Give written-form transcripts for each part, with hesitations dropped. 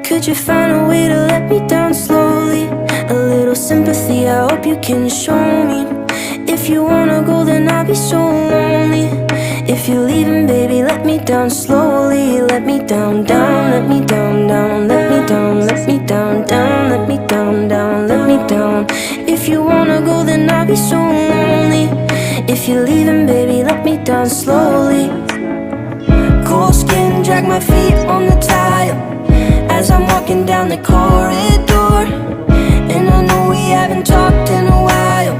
Could you find a way to let me down slowly? A little sympathy, I hope you can show me. If you wanna go, then I'll be so lonely. If you're leaving, baby, let me down slowly. Let me down, down, let me down, down. Let me down, let me down, down. Let me down, down, let me down. If you wanna go, then I'll be so lonely. If you're leaving, baby, let me down slowly. Cold skin, drag my feet on the tile as I'm walking down the corridor. And I know we haven't talked in a while,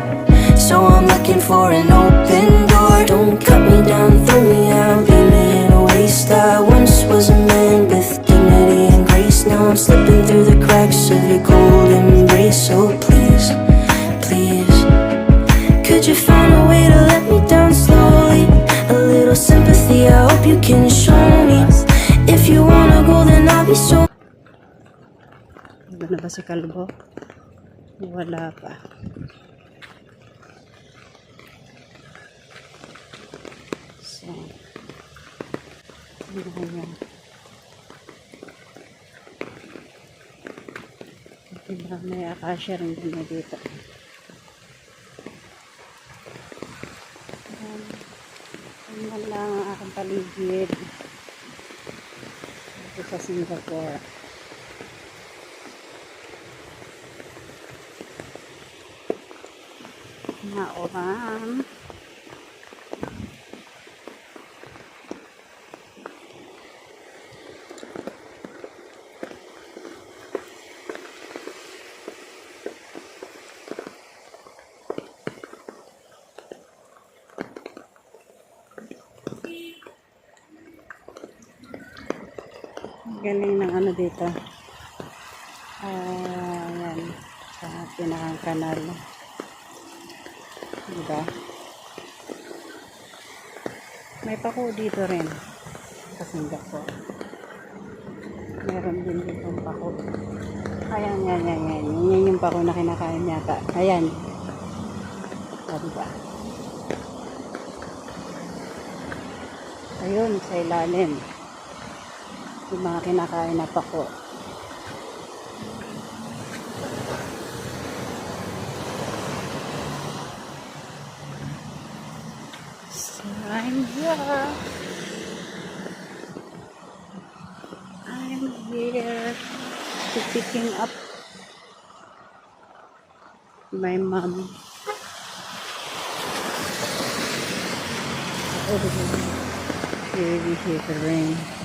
so I'm looking for an open door. Don't cut me down, throw me out, leave me in a waste. I once was a man with dignity and grace. Now I'm slipping through the cracks of your cold embrace. So please, please, could you find a way to let me down slowly? A little sympathy, I hope you can show me. If you wanna go, then I'll be so. Ano na ba si Kalbo? Wala pa. So, ayan. Diba, may akasya rin din dito. Ayan lang ang aking paligid dito sa Singapore. Maulan. Galing ng ano dito. Ayan. Sa pinakang kanal. Diba? May pako dito rin sa Singapore. Meron din dito ang pako. Ayan, yan. Yan yung pako na kinakain yata. Ayan. Diba? Ayun, sa ilalim. Yung mga kinakain na pako. I'm here. I'm here to picking up my mom. Here we hear the rain.